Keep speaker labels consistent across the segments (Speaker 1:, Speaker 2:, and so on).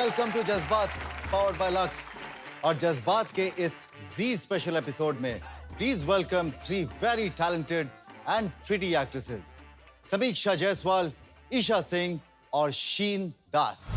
Speaker 1: Welcome to जज्बात powered by lux. और जज्बात के इस जी स्पेशल एपिसोड में please welcome 3 very talented and pretty actresses, समीक्षा जायसवाल, ईशा सिंह और शीन दास।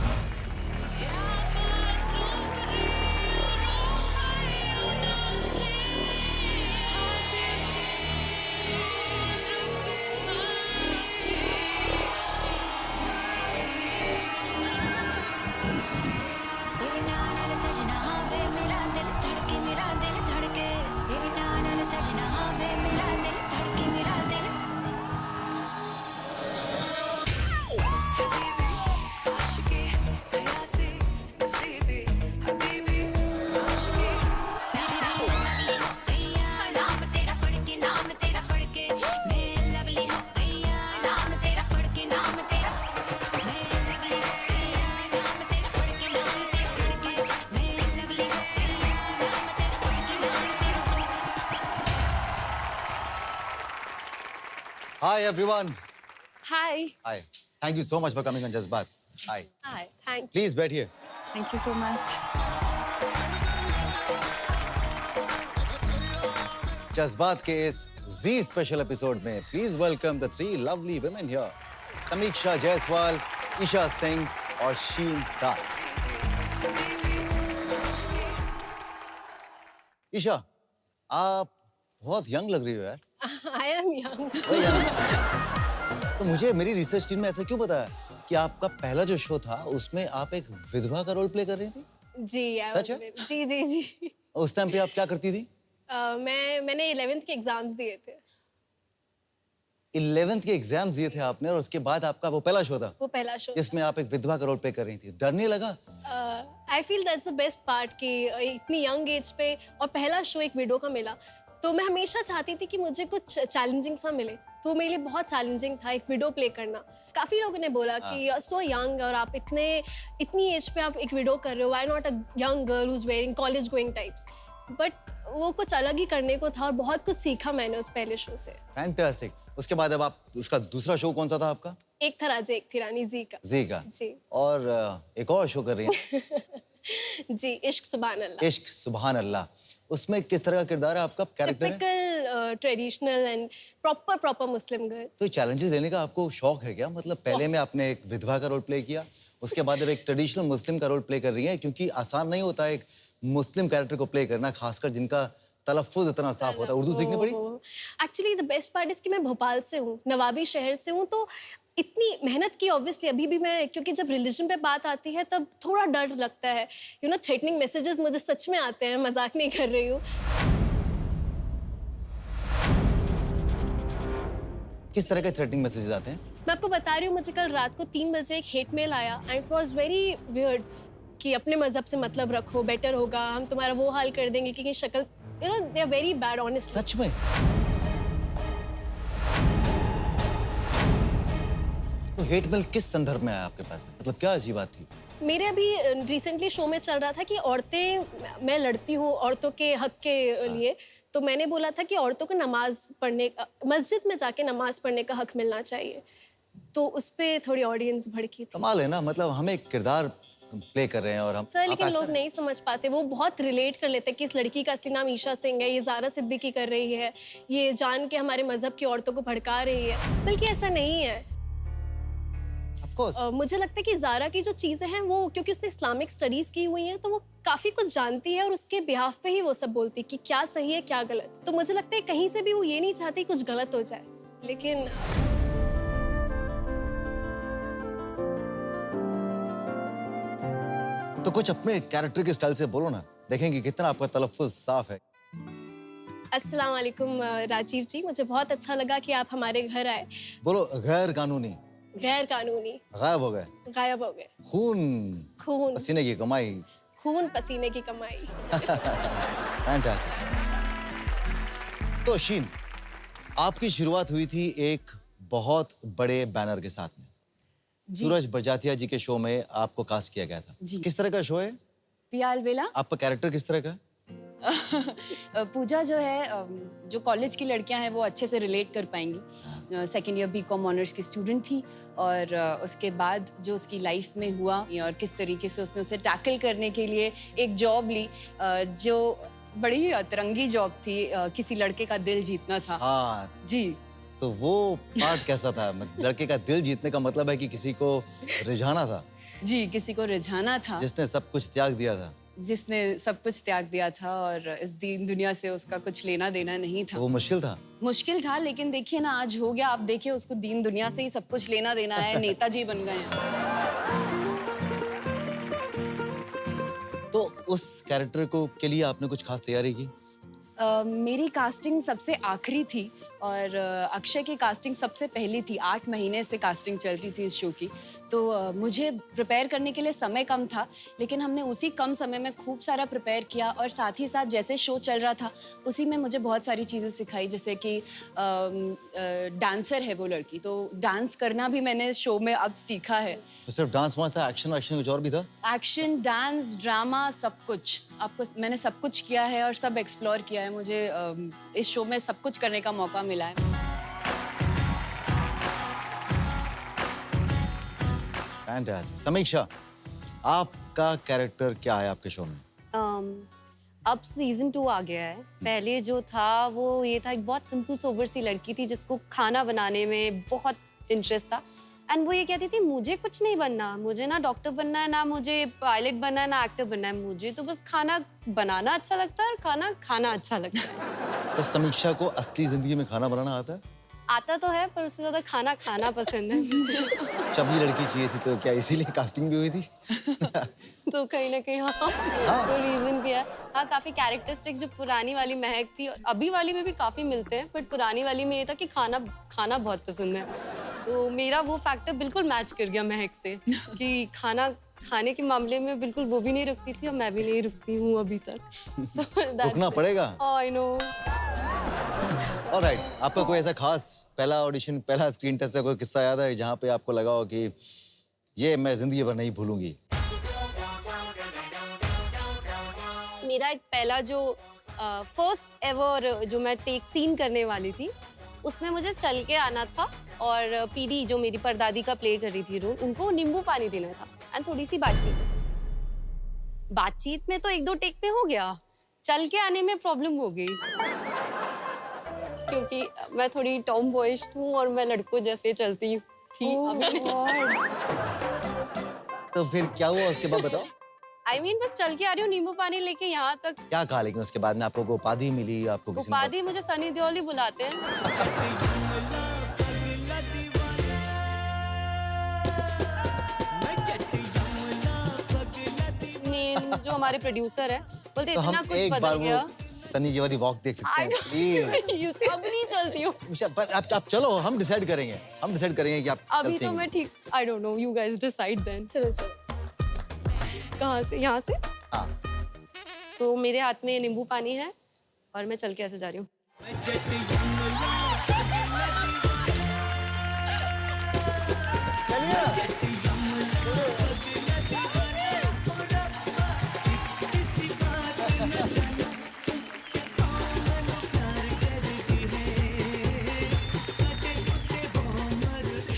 Speaker 1: Hi everyone.
Speaker 2: Hi.
Speaker 1: Hi. Thank you so much for coming on Jazbaat. Hi.
Speaker 2: Hi. Thank you.
Speaker 1: Please बैठिए.
Speaker 2: Thank you so much.
Speaker 1: जज्बात के इस जी स्पेशल एपिसोड में please welcome the 3 lovely women here. समीक्षा जायसवाल, ईशा सिंह और शीन दास. ईशा, आप बहुत यंग लग रही हो यार.
Speaker 2: I am young.
Speaker 1: वही young. तो मुझे मेरी रिसर्च टीम में ऐसा क्यों बताया कि आपका पहला जो शो था उसमें आप एक विधवा का रोल प्ले कर रही थी?
Speaker 2: जी
Speaker 1: सच है?
Speaker 2: जी जी जी.
Speaker 1: उस टाइम पे आप क्या करती थी?
Speaker 2: मैंने 11th के एग्जाम्स दिए थे.
Speaker 1: 11th के एग्जाम्स दिए थे आपने और उसके बाद आपका वो पहला शो था
Speaker 2: वो पहला शो.
Speaker 1: जिसमें आप एक विधवा का रोल प्ले कर रही थी. डर नहीं लगा?
Speaker 2: I feel that's the best part कि इतनी यंग एज पे और पहला शो एक विडो का मिला. तो मैं हमेशा चाहती थी कि मुझे कुछ चैलेंजिंग सा मिले. तो मेरे लिए बहुत चैलेंजिंग था एक विडो प्ले करना. काफी लोगों ने बोला कि यू आर सो यंग और आप इतनी एज पे आप एक विडो कर रहे हो. Why not a young girl who is wearing college going types. But वो कुछ अलग ही करने को था और बहुत कुछ सीखा मैंने उस पहले शो से.
Speaker 1: फैंटास्टिक. उसके बाद अब आप उसका दूसरा शो कौन सा था आपका?
Speaker 2: एक था राजे एक थी रानी जी का.
Speaker 1: जी का.
Speaker 2: जी.
Speaker 1: और एक और शो कर रही हैं.
Speaker 2: जी, इश्क सुभान अल्लाह.
Speaker 1: इश्क सुभान अल्लाह. उसमें किस तरह का किरदार है आपका? कैरेक्टर है?
Speaker 2: Typical traditional and proper Muslim girl.
Speaker 1: तो चैलेंजेस लेने का आपको शौक है क्या? मतलब पहले में आपने एक विधवा का रोल प्ले किया, उसके बाद अब एक ट्रेडिशनल मुस्लिम का रोल प्ले कर रही है, क्योंकि आसान नहीं होता एक मुस्लिम कैरेक्टर को प्ले करना, खासकर जिनका तलफ़्फ़ुज़ इतना साफ होता है. उर्दू सीखनी पड़ी?
Speaker 2: Actually the best part is कि मैं भोपाल से हूँ, नवाबी शहर से हूँ. तो इतनी मेहनत की ऑब्वियसली अभी भी मैं, क्योंकि जब रिलीजन पे बात आती है तब थोड़ा डर लगता है. यू नो थ्रेटनिंग मैसेजेस मुझे सच में आते हैं, मजाक नहीं कर रही हूँ.
Speaker 1: किस तरह के थ्रेटनिंग मैसेजेस आते हैं?
Speaker 2: मैं आपको बता रही हूँ, मुझे कल रात को 3 बजे एक हेट मेल आया and it was very weird कि अपने मजहब से मतलब रखो, बेटर होगा, हम तुम्हारा वो हाल कर देंगे कि शक्ल, you know they are very bad honestly.
Speaker 1: सच में? तो हेट मेल किस संदर्भ में आया आपके पास? मतलब क्या अजीब बात थी?
Speaker 2: मेरे अभी रिसेंटली शो में चल रहा था कि औरतें, मैं लड़ती हूँ औरतों के हक के लिए. तो मैंने बोला था कि औरतों को नमाज पढ़ने, मस्जिद में जाके नमाज पढ़ने का हक मिलना चाहिए. तो उस पे थोड़ी ऑडियंस भड़की थी.
Speaker 1: कमाल है ना, मतलब हम एक किरदार प्ले कर रहे हैं और हम
Speaker 2: सर, लेकिन लोग नहीं समझ पाते. वो बहुत रिलेट कर लेते हैं कि इस लड़की का असली नाम ईशा सिंह है, ये ज़ारा सिद्दीकी कर रही है, ये जान के हमारे मजहब की औरतों को भड़का रही है. बल्कि ऐसा नहीं है. मुझे लगता है कि ज़ारा की जो चीज़ें हैं वो, क्योंकि उसने इस्लामिक स्टडीज़ की हुई हैं, तो वो काफ़ी कुछ जानती है और उसके बिहाफ पे ही वो सब बोलती है कि क्या सही है क्या गलत. तो मुझे लगता है कहीं से भी वो ये नहीं चाहती कुछ गलत हो जाए. लेकिन
Speaker 1: तो कुछ अपने कैरेक्टर के स्टाइल से बोलो ना, देखेंगे कितना आपका तलफ़्फ़ुज़ साफ है.
Speaker 2: अस्सलाम वालेकुम राजीव जी, मुझे बहुत अच्छा लगा कि आप हमारे घर आए.
Speaker 1: बोलो गैर कानूनी.
Speaker 2: गैर कानूनी.
Speaker 1: गायब हो गए.
Speaker 2: गायब हो गए.
Speaker 1: खून पसीने की कमाई.
Speaker 2: खून पसीने की कमाई.
Speaker 1: फैंटास्टिक. तो शीन, आपकी शुरुआत हुई थी एक बहुत बड़े बैनर के साथ में. सूरज बरजातिया जी के शो में आपको कास्ट किया गया था. किस तरह का शो है?
Speaker 3: पियाल वेला.
Speaker 1: आपका कैरेक्टर किस तरह का?
Speaker 3: पूजा जो है जो कॉलेज की लड़कियां हैं वो अच्छे से रिलेट कर पाएंगी। सेकेंड ईयर बीकॉम ऑनर्स की स्टूडेंट थी और उसके बाद जो उसकी लाइफ में हुआ और किस तरीके से उसने उसे टैकल करने के लिए एक जॉब ली जो बड़ी ही अतरंगी जॉब थी। किसी लड़के का दिल जीतना था।
Speaker 1: हाँ,
Speaker 3: जी।
Speaker 1: तो वो पार्ट कैसा था? लड़के का दिल जीतने का मतलब है कि किसी को रिझाना था,
Speaker 3: जी, किसी को रिझाना था,
Speaker 1: जिसने सब कुछ त्याग दिया था।
Speaker 3: जिसने सब कुछ त्याग दिया था और इस दीन दुनिया से उसका कुछ लेना देना नहीं
Speaker 1: तो
Speaker 3: था।
Speaker 1: वो मुश्किल था।
Speaker 3: मुश्किल था, लेकिन देखिए ना आज हो गया। आप देखिए उसको दीन दुनिया से ही सब कुछ लेना देना है, नेताजी बन गए हैं।
Speaker 1: तो उस कैरेक्टर को के लिए आपने कुछ खास तैयारी की?
Speaker 3: मेरी कास्टिंग सबसे आखिरी थी और अक्षय की कास्टिंग सबसे पहली थी। 8 महीने से कास्टिंग चल रही थी इस शो की, तो मुझे प्रिपेयर करने के लिए समय कम था, लेकिन हमने उसी कम समय में खूब सारा प्रिपेयर किया और साथ ही साथ जैसे शो चल रहा था उसी में मुझे बहुत सारी चीज़ें सिखाई। जैसे कि डांसर है वो लड़की, तो डांस करना भी मैंने शो में अब सीखा है।
Speaker 1: तो सिर्फ डांस वांस था, एक्शन कुछ और भी था?
Speaker 3: एक्शन, डांस, ड्रामा, सब कुछ आपको मैंने सब कुछ किया है और सब एक्सप्लोर किया है। मुझे इस शो में सब कुछ करने का मौका मिला है।
Speaker 1: फैंटास्टिक। समीक्षा, आपका कैरेक्टर क्या है आपके शो में?
Speaker 4: अब सीजन 2 आ गया है। पहले जो था वो ये था, एक बहुत सिंपल सोबर सी लड़की थी जिसको खाना बनाने में बहुत इंटरेस्ट था एंड वो ये कहती थी मुझे कुछ नहीं बनना, मुझे ना डॉक्टर बनना है, ना मुझे पायलट बनना है, ना एक्टर बनना है, मुझे तो बस खाना बनाना अच्छा लगता है और खाना खाना अच्छा लगता है।
Speaker 1: तो समीक्षा को असली जिंदगी में खाना बनाना आता है?
Speaker 4: आता तो है पर उससे ज्यादा खाना खाना पसंद है।
Speaker 1: चबली लड़की चाहिए थी, तो क्या इसीलिए कास्टिंग भी हुई थी?
Speaker 4: तो कहीं ना कहीं हाँ, तो रीजन भी है। हाँ, काफी कैरेक्टरिस्टिक्स जो पुरानी वाली महक थी, अभी वाली में भी काफी मिलते हैं, बट पुरानी वाली में ये था कि खाना खाना बहुत पसंद है, तो मेरा वो फैक्टर बिल्कुल मैच कर गया महक से कि खाना खाने के मामले में बिल्कुल वो भी नहीं रुकती थी और मैं भी नहीं रुकती हूँ अभी तक।
Speaker 1: रुकना पड़ेगा।
Speaker 4: I know.
Speaker 1: ऑलराइट, आपका कोई ऐसा खास पहला ऑडिशन, पहला स्क्रीन टेस्ट का कोई किस्सा याद है जहाँ पे आपको लगा हो कि ये मैं जिंदगी भर नहीं भूलूंगी?
Speaker 4: मेरा एक पहला जो फर्स्ट एवर जो मैं टेक सीन करने वाली थी, उसमें मुझे चल के आना था और पीडी जो मेरी परदादी का प्ले कर रही थी रोल, उनको नींबू पानी देना था एंड थोड़ी सी बातचीत में तो 1-2 टेक में हो गया, चल के आने में प्रॉब्लम हो गई क्योंकि मैं थोड़ी टॉम बॉयिश हूँ और मैं लड़कों जैसे चलती थी।
Speaker 1: तो फिर क्या हुआ उसके बाद बताओ?
Speaker 4: I mean, बस चल के आ रही हूँ नींबू पानी लेके यहाँ तक।
Speaker 1: क्या कहा लेकिन उसके बाद में आपको कोई उपाधि मिली? आपको किसी ने
Speaker 4: उपाधि मुझे सनी देओल ही बुलाते हैं। मेन जो हमारे प्रोड्यूसर है बोलते
Speaker 1: तो
Speaker 4: इतना
Speaker 1: हम
Speaker 4: कुछ
Speaker 1: एक बार
Speaker 4: बदल गया।
Speaker 1: वो सनी जी वाली वॉक देख सकते हैं प्लीज?
Speaker 4: अब नहीं चलती हूँ।
Speaker 1: पर आप चलो, हम डिसाइड करेंगे कि आप
Speaker 4: अभी
Speaker 1: चलते
Speaker 4: तो
Speaker 1: हैं।
Speaker 4: मैं ठीक, I don't know, you guys decide then. चलो कहाँ से? यहाँ से।
Speaker 1: हाँ।
Speaker 4: सो मेरे हाथ में नींबू पानी है और मैं चल के ऐसे जा रही हूँ।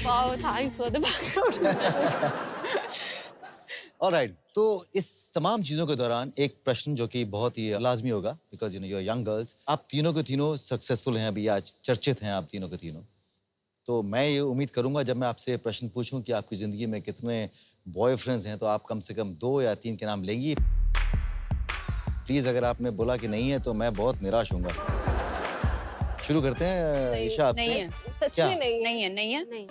Speaker 4: Wow, thanks for the background.
Speaker 1: Alright, तो इस तमाम चीजों के दौरान एक प्रश्न जो कि बहुत ही लाजमी होगा, because you know you are young girls, आप तीनों के तीनों सक्सेसफुल हैं, अभी आज चर्चित हैं आप तीनों के तीनों। तो मैं ये उम्मीद करूंगा जब मैं आपसे प्रश्न पूछूं कि आपकी जिंदगी में कितने बॉयफ्रेंड्स हैं, तो आप कम से कम 2 या 3 के नाम लेंगी। प्लीज, अगर आपने बोला कि नहीं है तो मैं बहुत निराश होऊंगा। शुरू करते हैं ईशा आपसे।
Speaker 3: नहीं है।
Speaker 2: सच
Speaker 1: क्या?
Speaker 2: में नहीं।
Speaker 3: नहीं है, नहीं है।
Speaker 4: नहीं,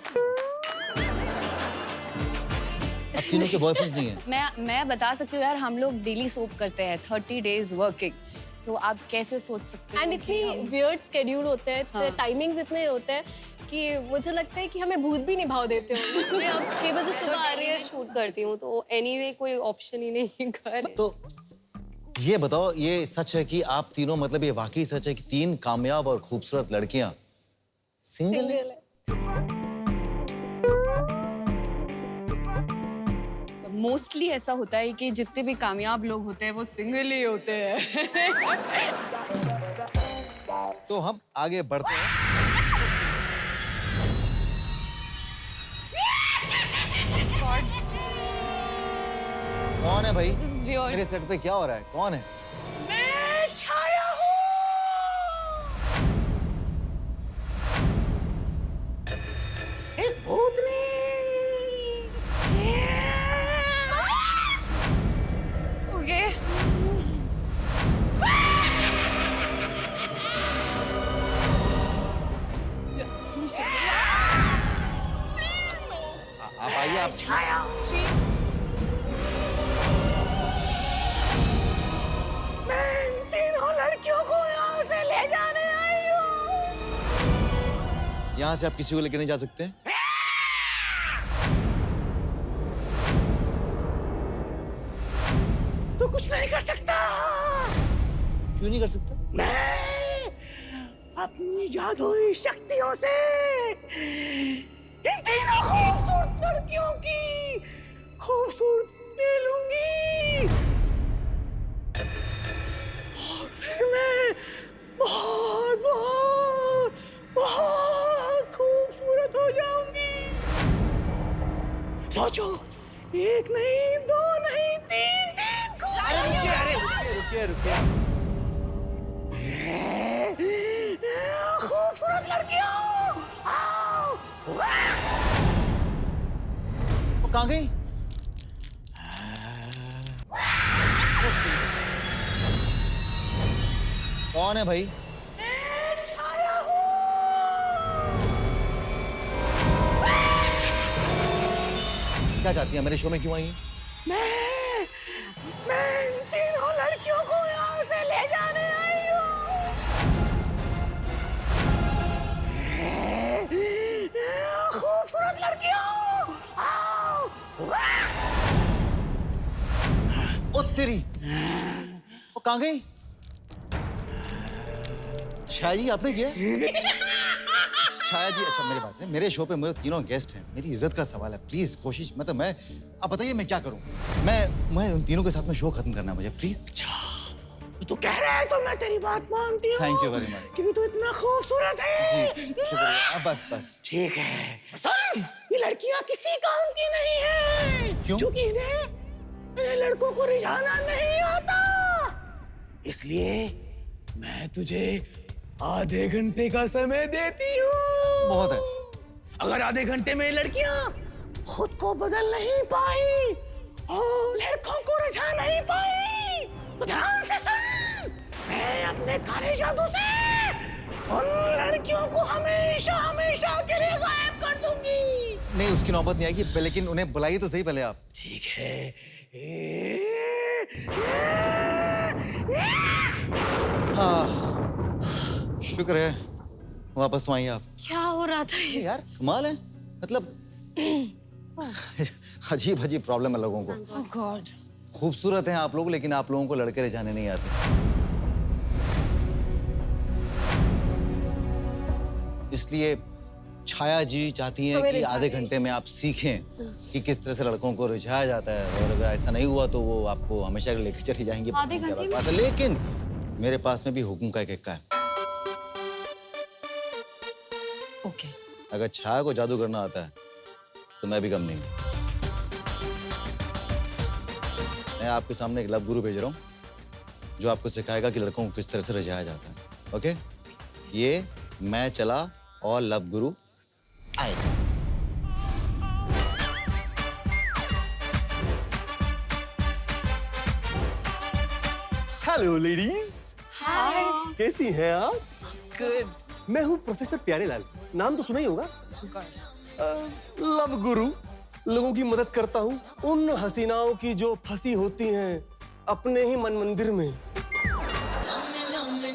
Speaker 1: अब तीनों के बॉयफ्रेंड्स नहीं हैं?
Speaker 3: मैं बता सकती हूँ यार, हम लोग डेली सोप करते हैं 30 डेज वर्किंग, तो आप कैसे सोच सकते हो
Speaker 2: एंड
Speaker 3: कि
Speaker 2: इतनी
Speaker 3: हम-
Speaker 2: वियर्ड स्केड्यूल होते हैं,
Speaker 3: हाँ।
Speaker 2: टाइमिंग्स इतने होते हैं कि मुझे लगता है कि हमें भूत भी निभाव देते हो। मैं अब 6 बजे सुबह आ रही है।
Speaker 4: शूट करती हूँ तो एनीवे कोई ऑप्शन ही नहीं है घर।
Speaker 1: तो ये बताओ, ये सच है कि आप तीनों, मतलब ये वाकई सच है कि 3 कामयाब और खूबसूरत लड़कियां सिंगल हैं?
Speaker 3: मोस्टली ऐसा होता है कि जितने भी कामयाब लोग होते हैं वो सिंगल ही होते हैं।
Speaker 1: तो हम आगे बढ़ते हैं। कौन है भाई?
Speaker 4: This is weird.
Speaker 1: मेरे सेट पे क्या हो रहा है? कौन है?
Speaker 3: मैं छाया हूँ। एक भूतनी। ओके।
Speaker 1: आप आइए आप।
Speaker 3: छाया। मैं इन तीनों लड़कियों को यहाँ से ले जाने आई हूँ।
Speaker 1: यहाँ से आप किसी को लेकर नहीं जा सकते?
Speaker 3: तो कुछ नहीं कर सकता।
Speaker 1: क्यों नहीं कर सकता?
Speaker 3: मैं अपनी जादुई शक्तियों से इन तीनों खूबसूरत लड़कियों की खूबसूरती ले लूंगी और फिर मैं बहुत बहुत बहुत खूबसूरत हो जाऊंगी। सोचो, एक नहीं, दो नहीं, तीन तीन
Speaker 1: अरे रुकिए, अरे रुकिए, रुकिए, रुकिए।
Speaker 3: खूबसूरत लड़कियों, आओ।
Speaker 1: वो कहाँ गई? कौन है भाई? क्या चाहती है? मेरे शो में क्यों आई है?
Speaker 3: मैं इन तीनों लड़कियों को यहाँ से ले जाने आई हूँ। खूबसूरत लड़कियों, आओ।
Speaker 1: ओ तेरी! वो कहाँ गई? छाया जी, आपने किया? छाया जी, अच्छा मेरे पास है। मेरे शो पे मेरे तीनों गेस्ट हैं। मेरी इज्जत का सवाल है। प्लीज कोशिश, मतलब मैं, आप बताइए मैं क्या करूं? मैं उन तीनों के साथ में शो खत्म करना है मुझे, प्लीज।
Speaker 3: तू कह रहा है तो मैं तेरी बात मानती हूँ।
Speaker 1: Thank you very much.
Speaker 3: क्योंकि तू इतना खूबसूरत है।
Speaker 1: जी शुक्रिया। अब बस।
Speaker 3: ठीक है। सुन, ये लड़कियाँ किसी काम की नहीं है।
Speaker 1: क्यों?
Speaker 3: क्योंकि इन्हें लड़कों को रिझाना नहीं आता। इसलिए मैं तुझे आधे घंटे का समय देती हूँ।
Speaker 1: बहुत है।
Speaker 3: अगर आधे घंटे में लड़कियाँ खुद को बदल नहीं पाई और लड़कों को रिझा नहीं पाई तो ध्यान से सुन, मैं अपने काले जादू से उन लड़कियों को हमेशा हमेशा के लिए गायब कर दूंगी।
Speaker 1: नहीं, उसकी नौबत नहीं आएगी, लेकिन उन्हें बुलाइए तो सही पहले आप।
Speaker 3: ठीक है।
Speaker 1: शुक्र है वापस तो आई आप।
Speaker 4: क्या हो रहा था इस...
Speaker 1: यार कमाल है, मतलब अजीब अजीब प्रॉब्लम है लोगों को।
Speaker 3: Oh God.
Speaker 1: खूबसूरत हैं आप लोग, लेकिन आप लोगों को लड़के रिझाने नहीं आते। इसलिए छाया जी चाहती हैं कि आधे घंटे में आप सीखें कि किस तरह से लड़कों को रिझाया जाता है, और अगर ऐसा नहीं हुआ तो वो आपको हमेशा लेकर चली जाएंगी।
Speaker 4: आधे घंटे में?
Speaker 1: लेकिन मेरे पास में भी हुक्म का एक एक्का है।
Speaker 3: ओके।
Speaker 1: अगर छाया को जादू करना आता है तो मैं भी कम नहीं। मैं आपके सामने एक लव गुरु भेज रहा हूँ जो आपको सिखाएगा कि लड़कों को किस तरह से रिझाया जाता है। ओके? ये मैं चला और लव गुरु आए।
Speaker 5: Hello ladies.
Speaker 3: हाय।
Speaker 5: कैसी हैं आप?
Speaker 3: गुड।
Speaker 5: मैं हूँ प्रोफेसर प्यारेलाल, नाम तो सुना ही होगा। लव गुरु, लोगों की मदद करता हूँ, उन हसीनाओं की जो फंसी होती हैं अपने ही मन मंदिर में।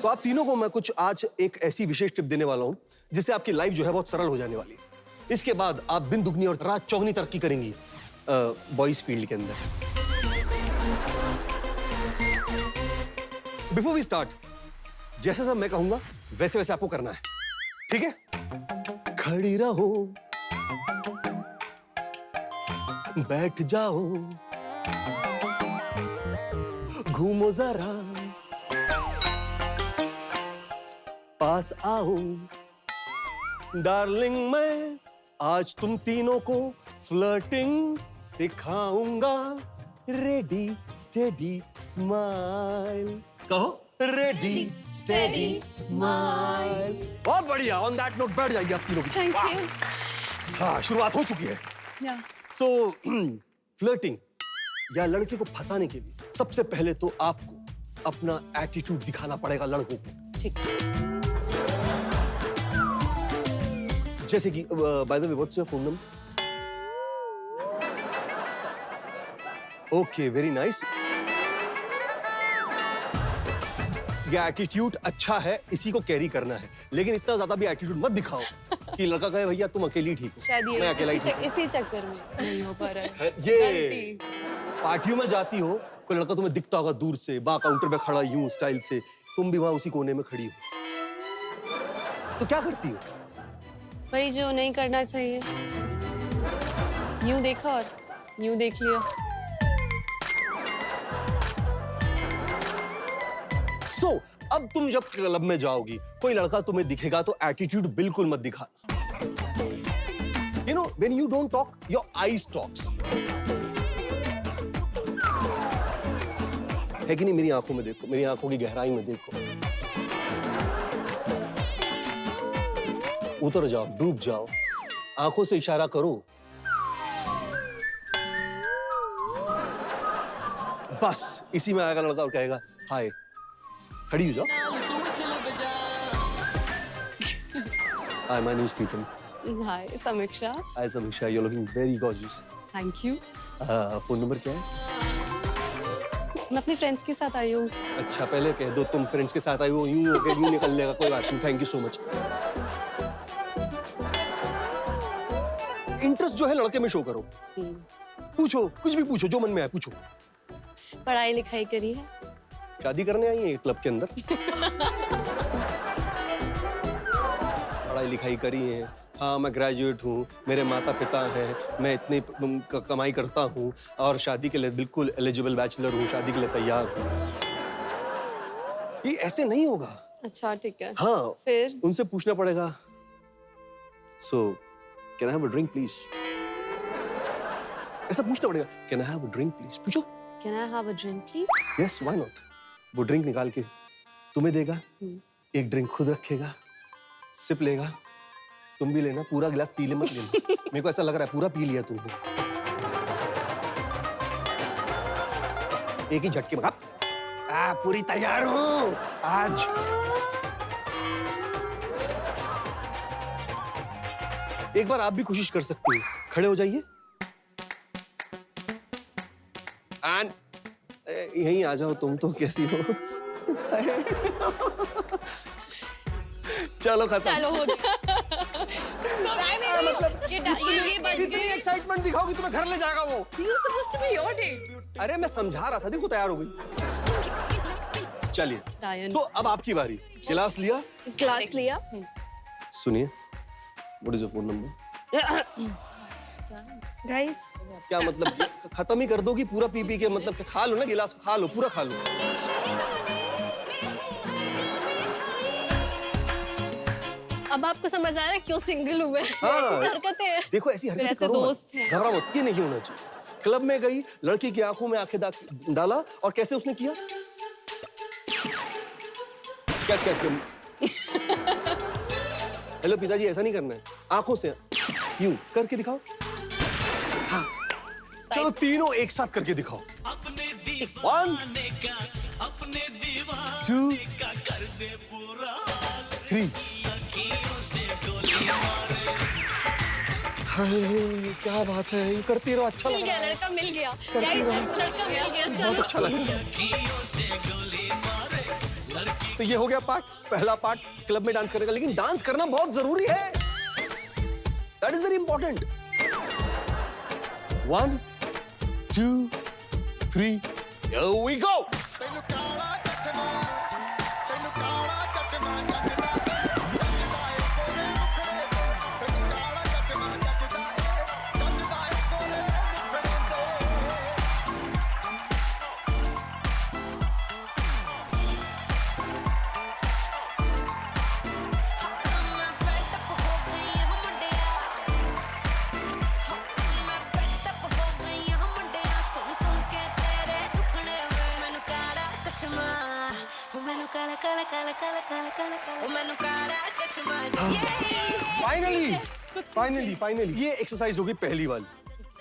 Speaker 5: तो आप तीनों को मैं कुछ आज एक ऐसी विशेष टिप देने वाला हूँ जिससे आपकी लाइफ जो है बहुत सरल हो जाने वाली है। इसके बाद आप दिन दुगनी और रात चौगनी तरक्की करेंगी बॉयज फील्ड के अंदर। बिफोर वी स्टार्ट, जैसे सब मैं कहूंगा वैसे वैसे आपको करना है, ठीक है? खड़ी रहो, बैठ जाओ, घूमो जरा, पास आओ डार्लिंग, मैं आज तुम तीनों को फ्लर्टिंग सिखाऊंगा। रेडी स्टेडी स्माइल, कहो रेडी स्टेडी स्माइल। बहुत बढ़िया। ऑन दैट नोट बैठ जाइए आप तीनों की।
Speaker 3: थैंक
Speaker 5: वाह।
Speaker 3: यू।
Speaker 5: हाँ, शुरुआत हो चुकी है। सो फ्लर्टिंग या लड़के को फंसाने के लिए सबसे पहले तो आपको अपना एटीट्यूड दिखाना पड़ेगा लड़कों को।
Speaker 3: ठीक।
Speaker 5: जैसे कि by the way what's your phone number? Okay, very nice. ये एटीट्यूड अच्छा है, इसी को कैरी करना है, लेकिन इतना ज्यादा भी एटीट्यूड मत दिखाओ कि लड़का कहे भैया तुम अकेली ठीक हो,
Speaker 4: शायद
Speaker 5: मैं अकेला ही
Speaker 4: ये
Speaker 5: ठीक हूँ।
Speaker 4: इसी चक्कर में नहीं हो पा रहा है।
Speaker 5: ये
Speaker 4: गलती।
Speaker 5: पार्टियों में जाती हो, कोई लड़का तुम्हें दिखता होगा दूर से, बार काउंटर पे खड़ा यूं स्टाइल से, तुम भी वहां उसी कोने में खड़ी हो, तो क्या करती हो?
Speaker 4: वही जो नहीं करना चाहिए। यूं देखा और यूं देख लिया।
Speaker 5: सो अब तुम जब क्लब में जाओगी, कोई लड़का तुम्हें दिखेगा तो एटीट्यूड बिल्कुल मत दिखाना। You know when you don't talk, your eyes talks. है कि नहीं? मेरी आंखों में देखो, मेरी आंखों की गहराई में देखो। उतर जाओ, डूब जाओ, आंखों से इशारा करो। बस इसी में आएगा लड़का और कहेगा हाय, खड़ी हो जाओ। Hi, my name is Pritam.
Speaker 4: Hi Samiksha.
Speaker 5: Hi Samiksha, you are looking very gorgeous.
Speaker 4: Thank you.
Speaker 5: Phone number क्या है?
Speaker 4: मैं अपने फ्रेंड्स के साथ आई हूँ।
Speaker 5: अच्छा, पहले कह दो तुम फ्रेंड्स के साथ आई हो, यूं होके यूं निकल लेगा, कोई बात नहीं। Thank you so much. Interest जो है लड़के में शो करो। पूछो, कुछ भी पूछो, जो मन में आए पूछो।
Speaker 4: पढ़ाई लिखाई करी है?
Speaker 5: शादी करने आई है क्लब के अंदर? पढ़ाई लिखाई करी है? हाँ, मैं ग्रेजुएट हूँ, मेरे माता पिता हैं, मैं इतनी कमाई करता हूँ और शादी के लिए बिल्कुल एलिजिबल बैचलर हूँ, शादी के लिए तैयार हूँ। ये ऐसे नहीं होगा।
Speaker 4: अच्छा ठीक है।
Speaker 5: हाँ,
Speaker 4: फिर
Speaker 5: उनसे पूछना पड़ेगा। So can I have a drink please? ऐसा पूछना पड़ेगा, can I have a drink please? पूछो।
Speaker 4: Can I have a drink please?
Speaker 5: Yes, why not? वो ड्रिंक निकाल के तुम्हें देगा, एक ड्रिंक खुद रखेगा, सिप लेगा, तुम भी लेना, पूरा गिलास पी ले मत लेना। मेरे को ऐसा लग रहा है पूरा पी लिया तुमने। एक ही झटके में पूरी तैयार हूँ आज। एक बार आप भी कोशिश कर सकते हो, खड़े हो जाइए एंड यहीं आ जाओ। तुम तो कैसी हो? चलो खत्म।
Speaker 2: चलो हो गया।
Speaker 5: मतलब
Speaker 4: ये बच
Speaker 5: इतनी
Speaker 4: गई।
Speaker 5: एक्साइटमेंट दिखाओगी तुम्हें घर ले जाएगा वो।
Speaker 3: You're supposed to be your date.
Speaker 5: अरे मैं समझा रहा था, देखो तैयार हो गई। चलिए,
Speaker 4: डायन।
Speaker 5: तो अब आपकी बारी। गिलास लिया?
Speaker 2: क्लास लिया।
Speaker 5: सुनिए, what is your phone number?
Speaker 2: Guys
Speaker 5: क्या मतलब खत्म ही कर दो कि पूरा पी पी के? मतलब खा लो ना गिलास, खा लो, पूरा खा लो।
Speaker 2: अब आपको समझ आ रहा है क्यों सिंगल हुए?
Speaker 5: हाँ,
Speaker 2: ऐसी हरकतें हैं।
Speaker 5: देखो ऐसी हरकतें
Speaker 4: ऐसे
Speaker 5: करो
Speaker 4: दोस्त
Speaker 5: मत,
Speaker 4: हैं।
Speaker 5: घबराओ मत, ये नहीं होना चाहिए। क्लब में गई, लड़की की आंखों में आंखें डाला और कैसे उसने किया? क्या क्या क्या? हेलो पिताजी, ऐसा नहीं करना है, आंखों से यूं करके दिखाओ। हाँ, चलो तीनों एक साथ करके दिखाओ। 1 2 3। हाय, क्या बात है, ये करती रहो, अच्छा
Speaker 2: मिल
Speaker 5: लग
Speaker 2: गया,
Speaker 5: रहा है।
Speaker 2: लड़का मिल गया। गाइस लड़का मिल गया।
Speaker 5: बहुत
Speaker 2: चलो
Speaker 5: अच्छा लग रहा है। तो ये हो गया पार्ट, पहला पार्ट क्लब में डांस करने का। लेकिन डांस करना बहुत जरूरी है, that is very important. 1 2 3, here we go। Finally ये एक्सरसाइज होगी पहली वाली,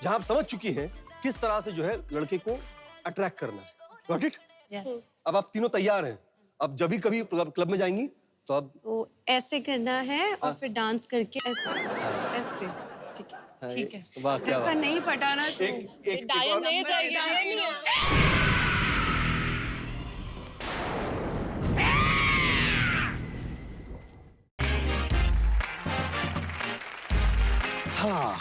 Speaker 5: जहां आप समझ चुकी हैं किस तरह से जो है लड़के को अट्रैक्ट करना है। Got it?
Speaker 3: यस।
Speaker 5: अब आप तीनों तैयार हैं। अब जब भी कभी क्लब में जाएंगी तो अब
Speaker 4: तो ऐसे करना है और फिर डांस करके ऐसे ऐसे। ठीक है।
Speaker 3: ठीक है।
Speaker 5: वाह क्या
Speaker 3: धक्का
Speaker 5: बात।
Speaker 3: नहीं पटाना तो
Speaker 5: एक
Speaker 2: डायन
Speaker 5: और-
Speaker 2: नहीं जाएगी, डायन नहीं है।
Speaker 5: हाँ,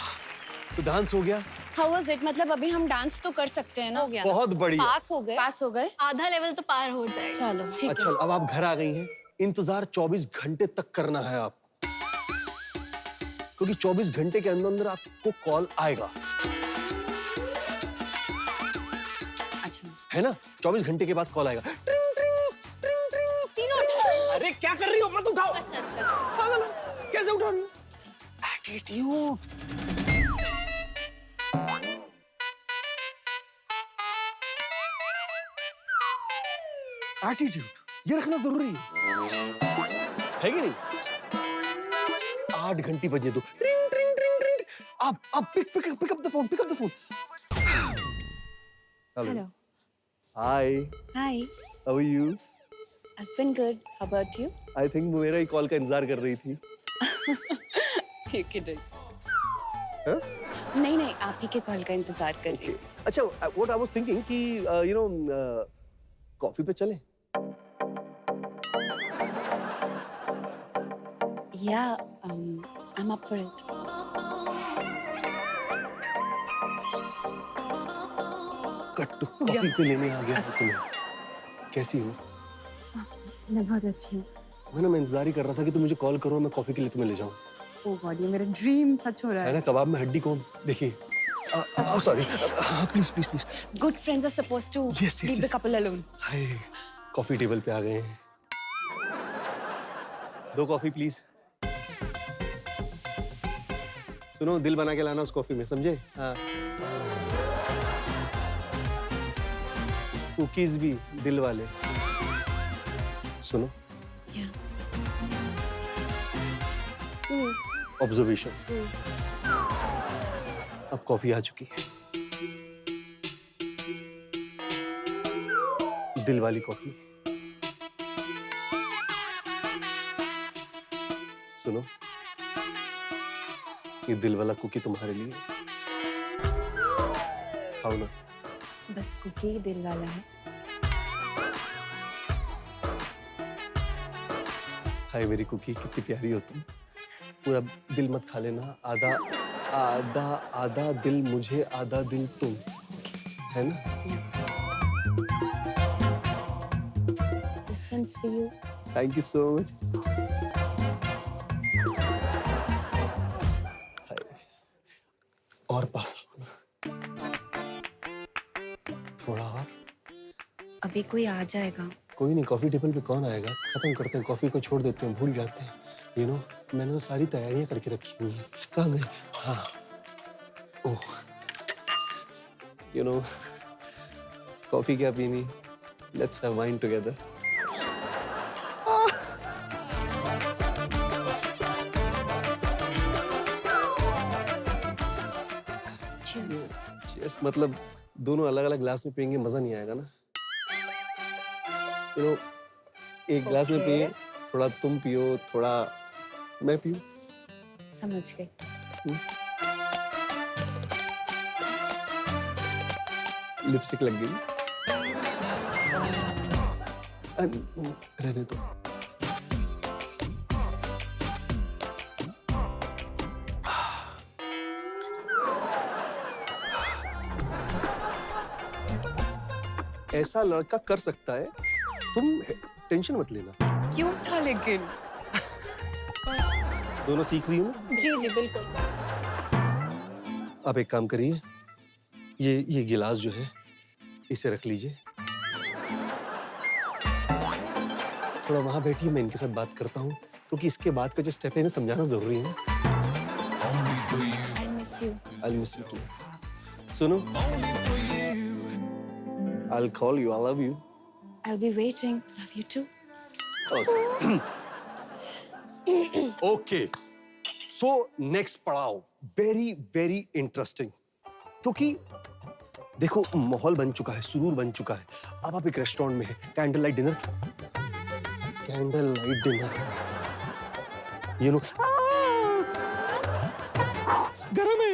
Speaker 5: तो डांस हो गया।
Speaker 3: How was it? मतलब अभी हम डांस तो कर सकते हैं ना?
Speaker 4: हो गया।
Speaker 5: बहुत बढ़िया।
Speaker 4: पास हो गए।
Speaker 3: पास हो गए?
Speaker 2: आधा लेवल तो पार हो जाएगा।
Speaker 3: चलो ठीक
Speaker 5: अच्छा, अब आप घर आ गई हैं। इंतजार 24 घंटे तक करना है आपको, क्योंकि 24 घंटे के अंदर अंदर आपको कॉल आएगा,
Speaker 3: अच्छा।
Speaker 5: है ना? 24 घंटे के बाद कॉल आएगा। ट्रिंग, ट्रिंग, ट्रिंग, ट्रिंग।
Speaker 2: तीनों उठा।
Speaker 5: अरे क्या कर रही हो? मत उठाओ।
Speaker 2: अच्छा अच्छा अच्छा।
Speaker 5: पागल हो? कैसे उठा रही हो? एटीट्यूड। एटीट्यूड ये रखना जरूरी है कि नहीं? 8 घंटे बजने दो। ट्रिंग ट्रिंग ट्रिंग ट्रिंग। अब pick up the phone, pick up the phone.
Speaker 3: Hello.
Speaker 5: Hi,
Speaker 3: hi.
Speaker 5: How are you?
Speaker 3: I've been good. How about you?
Speaker 5: I think वो मेरा ही कॉल का इंतजार कर रही थी।
Speaker 3: You're kidding.
Speaker 5: हाँ?
Speaker 3: नहीं नहीं, आप ही के कॉल का इंतजार कर रही थी।
Speaker 5: अच्छा, व्हाट आई वाज थिंकिंग कि यू नो कॉफी पे चलें?
Speaker 3: Yeah, I'm up for it.
Speaker 5: कट्टू कॉफी पे लेने आ गया हूँ तुम्हें। कैसी हो?
Speaker 3: मैं बहुत अच्छी हूँ।
Speaker 5: मैं इंतजार ही कर रहा था कि तुम मुझे कॉल करो, मैं कॉफी के लिए तुम्हें ले जाऊं।
Speaker 3: ओह गॉड, ये मेरा ड्रीम सच हो रहा
Speaker 5: है
Speaker 3: है।
Speaker 5: ना? कबाब में हड्डी कौन? देखिए। Sorry, please please please.
Speaker 3: Good friends are supposed to
Speaker 5: Yes, yes,
Speaker 3: leave the
Speaker 5: yes.
Speaker 3: couple alone.
Speaker 5: Hi, coffee table पे आ गए हैं। 2 कॉफी प्लीज। सुनो, दिल बना के लाना उस कॉफी में, समझे? हाँ। कुकीज भी दिल वाले। सुनो,
Speaker 3: Yeah.
Speaker 5: ऑब्जर्वेशन। अब कॉफी आ चुकी है, दिल वाली कॉफी। सुनो, ये दिल वाला कुकी तुम्हारे लिए। खाओ ना।
Speaker 3: बस कुकी दिल वाला है।
Speaker 5: हाय मेरी कुकी, कितनी प्यारी हो तुम। पूरा दिल मत खा लेना, आधा आधा आधा दिल मुझे, आधा दिल तुम, है ना?
Speaker 3: This one's for you.
Speaker 5: Thank you so much. और पास आओ ना। थोड़ा और।
Speaker 3: अभी कोई आ जाएगा।
Speaker 5: कोई नहीं, कॉफी टेबल पे कौन आएगा? खत्म करते हैं, कॉफी को छोड़ देते हैं, भूल जाते हैं। यू नो, मैंने तो सारी तैयारियां करके रखी हुई हैं। कहाँ गई? हाँ, ओह, यू नो, कॉफी क्या पीनी? Let's have wine together.
Speaker 3: Cheers.
Speaker 5: Cheers, मतलब दोनों अलग अलग ग्लास में पियेंगे, मजा नहीं आएगा ना? यू नो, एक ग्लास में पिए, थोड़ा तुम पियो, थोड़ा मैं पीऊं।
Speaker 3: समझ गई।
Speaker 5: लिपस्टिक लग गई। रहने दो। ऐसा लड़का कर सकता है, तुम टेंशन मत लेना।
Speaker 3: क्यों था लेकिन?
Speaker 5: दोनों सीख रही हो ना?
Speaker 2: जी जी बिल्कुल।
Speaker 5: आप एक काम करिए, ये गिलास जो है इसे रख लीजिए। थोड़ा वहां बैठिए, मैं इनके साथ बात करता हूँ, क्योंकि इसके बाद का जो स्टेप है इन्हें समझाना जरूरी है ना।
Speaker 3: I'll miss you.
Speaker 5: I'll miss you too. सुनो, I'll call you. I love you.
Speaker 3: I'll be waiting. Love you too.
Speaker 5: Oh, okay, so next पड़ाव वेरी वेरी इंटरेस्टिंग, क्योंकि देखो माहौल बन चुका है, सुरूर बन चुका है। अब आप एक रेस्टोरेंट में है, candle light dinner, candle light dinner, you know, गरम है।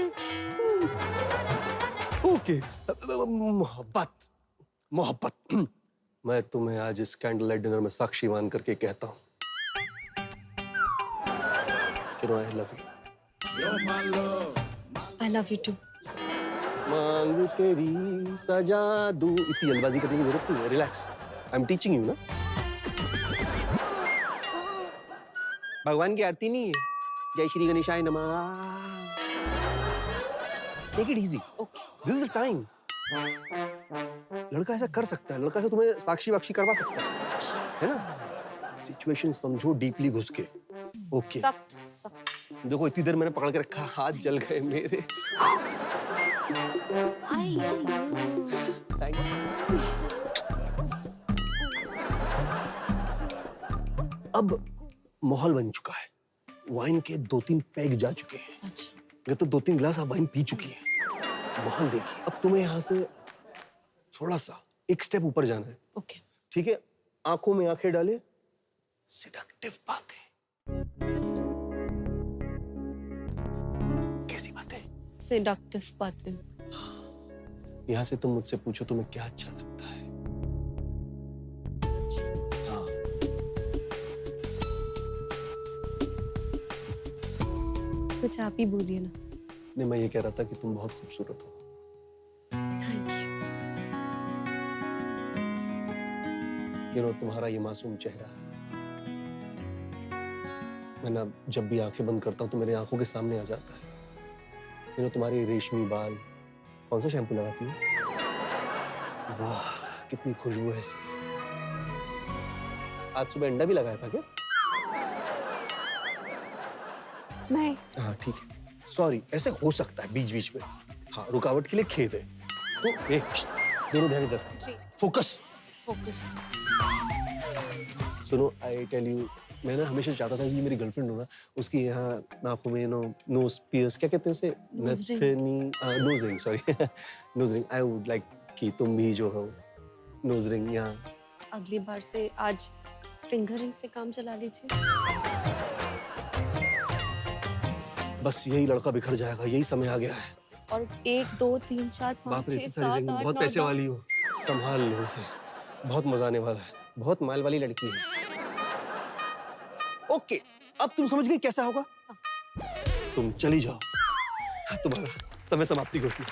Speaker 5: ओके, मोहब्बत मोहब्बत, मैं तुम्हें आज इस कैंडल लाइट डिनर में साक्षी मान करके कहता हूं कि I love you.
Speaker 4: I love you too.
Speaker 5: मांग तेरी सजा दूं, इतनी जल्दबाजी करने की जरूरत नहीं है, relax, I am teaching you ना। भगवान की आरती नहीं है, जय श्री गणेशाय नमः। Take it easy, this is the time. लड़का ऐसा कर सकता है, लड़का ऐसा तुम्हें साक्षी वाक्षी करवा सकता है ना। सिचुएशन समझो डीपली घुस के। ओके,
Speaker 4: सख्त
Speaker 5: देखो इतनी देर मैंने पकड़ के रखा, हाथ जल गए मेरे। थैंक्स। अब माहौल बन चुका है, वाइन के 2-3 पैग जा चुके हैं।
Speaker 3: अच्छा,
Speaker 5: तो 2-3 गिलास आप वाइन पी चुकी है। माहौल देखिए, अब तुम्हें यहाँ से थोड़ा सा एक स्टेप ऊपर जाना है।
Speaker 3: ओके।
Speaker 5: ठीक है, आंखों में आंखें डाले, सेडक्टिव बातें। कैसी बातें?
Speaker 4: सेडक्टिव बातें।
Speaker 5: यहाँ से तुम मुझसे पूछो तुम्हें क्या अच्छा लगता है। हाँ,
Speaker 4: कुछ आप ही बोलिए ना।
Speaker 5: नहीं, मैं ये कह रहा था कि तुम बहुत खूबसूरत हो।
Speaker 4: Thank you.
Speaker 5: यू नो, तुम्हारा ये मासूम चेहरा, मैं ना जब भी आंखें बंद करता हूँ तो मेरे आंखों के सामने आ जाता है। यू नो, तुम्हारे रेशमी बाल, कौन सा शैम्पू लगाती हो? वाह, कितनी खुशबू है इसमें। आज सुबह अंडा भी लगाया था क्या?
Speaker 4: नहीं।
Speaker 5: हाँ ठीक है, सॉरी, ऐसे हो सकता है बीच बीच में। हाँ, रुकावट के लिए खेद है। तो दोनों ध्यान इधर,
Speaker 2: जी।
Speaker 5: फोकस।
Speaker 4: फोकस।
Speaker 5: सुनो, आई टेल यू, मैं ना हमेशा चाहता था कि मेरी गर्लफ्रेंड हो ना, उसकी यहाँ नाकों में नोज पियर्स, क्या कहते हैं उसे? Nose ring, sorry, nose ring. I would like कि तुम भी जो हो नोज रिंग यहाँ।
Speaker 4: अगली बार से आज फिंगरिंग से काम चला लीजिए।
Speaker 5: बस यही लड़का बिखर जाएगा, यही समय आ गया है।
Speaker 4: और 1 2 3 4 5
Speaker 5: बाप रे,
Speaker 4: 6
Speaker 5: इतनी सारी
Speaker 4: 7
Speaker 5: रिंग,
Speaker 4: 8
Speaker 5: बहुत
Speaker 4: 9
Speaker 5: पैसे
Speaker 4: 10।
Speaker 5: वाली हो, संभाल लो उसे, बहुत मजा आने वाला है, बहुत माल वाली लड़की है। ओके, अब तुम समझ गई कैसा होगा? तुम चली जाओ, तुम्हारा समय समाप्ति घोषणा।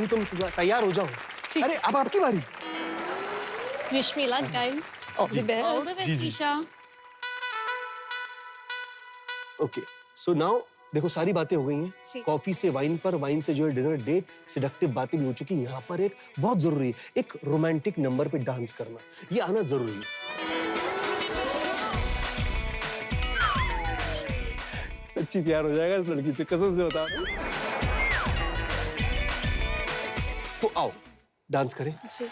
Speaker 5: तुम तैयार हो जाओ। अरे अब आपकी बारी।
Speaker 2: Wish me luck, guys.
Speaker 4: All the best.
Speaker 2: All the best, Isha.
Speaker 5: Okay, so now देखो सारी बातें हो गई हैं।
Speaker 2: जी।
Speaker 5: कॉफी से वाइन पर, वाइन से जो है डिनर डेट, सेडक्टिव बातें भी हो चुकी। यहाँ पर एक बहुत जरूरी है, एक रोमांटिक नंबर पे डांस करना, ये आना जरूरी है। अच्छी प्यार हो जाएगा इस लड़की से, कसम से बता रहा हूं। तो आओ डांस करें।
Speaker 2: जी।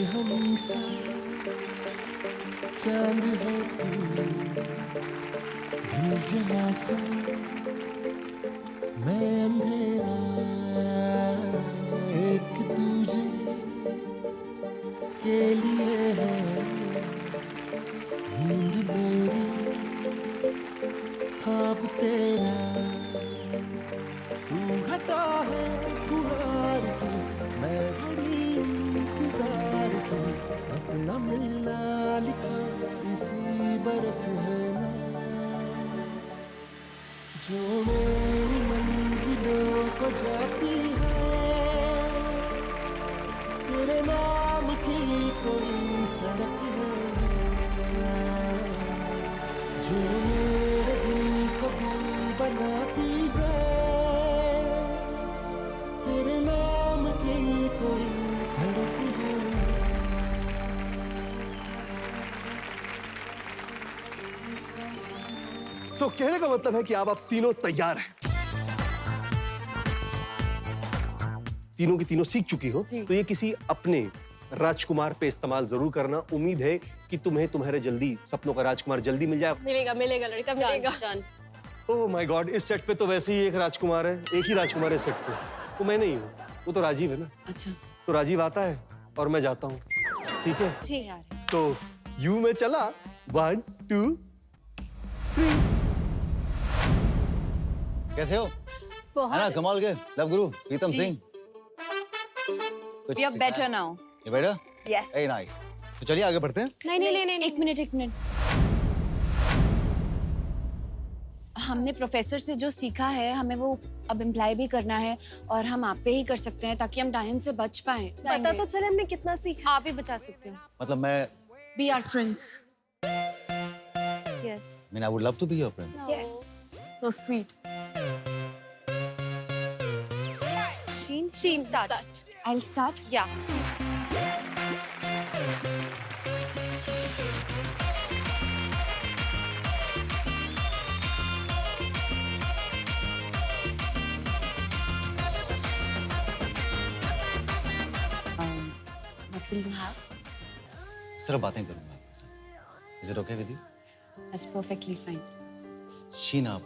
Speaker 6: हमेशा चांद है तू, दिल जला सा मैं अंधेरा, एक दूजे के लिए है नींद मेरी, ख्वाब तेरा, तू हटा है खुमार के, मैं घड़ी इंतजार के, अपना मिलना लिखा इसी बरस है ना, जो मेरी मंजिलों को जाती है, तेरे नाम की कोई सड़क है, जो मेरे दिल को दिल बनाती है, तेरे नाम की कोई धड़क है।
Speaker 5: सो कहने का मतलब है कि आप तीनों तैयार हैं, तीनों की तीनों सीख चुकी हो, तो ये किसी अपने राजकुमार पे इस्तेमाल जरूर करना। उम्मीद है कि तुम्हें तुम्हारे जल्दी सपनों का राजकुमार जल्दी मिल जाए।
Speaker 2: मिलेगा मिलेगा लड़का मिलेगा।
Speaker 4: जान
Speaker 5: ओह माय गॉड, इस सेट पे तो वैसे ही एक राजकुमार है, एक ही राजकुमार है इस सेट पे। वो मैं नहीं हूँ, वो तो राजीव है ना।
Speaker 3: अच्छा
Speaker 5: तो राजीव आता है और मैं जाता हूँ, ठीक है?
Speaker 2: जी
Speaker 3: यार
Speaker 5: तो यू में चला, 1 2 3।
Speaker 1: कैसे हो? है ना
Speaker 2: बहुत
Speaker 1: कमाल के love guru Pritam Singh.
Speaker 3: We are better now.
Speaker 1: ये बेटा?
Speaker 3: Yes.
Speaker 1: Very nice. तो चलिए आगे बढ़ते हैं।
Speaker 4: नहीं
Speaker 3: एक मिनट। हमने प्रोफेसर से जो सीखा है हमें वो अब इम्प्लाई भी करना है और हम आप पे ही कर सकते हैं ताकि हम डायन से बच पाए।
Speaker 2: पता तो चले हमने कितना सीखा।
Speaker 4: आप ही बचा सकते हो।
Speaker 1: मतलब मैं
Speaker 3: be our friends.
Speaker 4: Yes
Speaker 1: mean I would love to be your friend.
Speaker 2: Yes
Speaker 3: so sweet.
Speaker 4: She'll start.
Speaker 3: I will start.
Speaker 4: या
Speaker 3: What will you have?
Speaker 1: सिर्फ बातें करूंगा आपके साथ। Is it okay with you?
Speaker 3: That's perfectly fine.
Speaker 1: शीन आप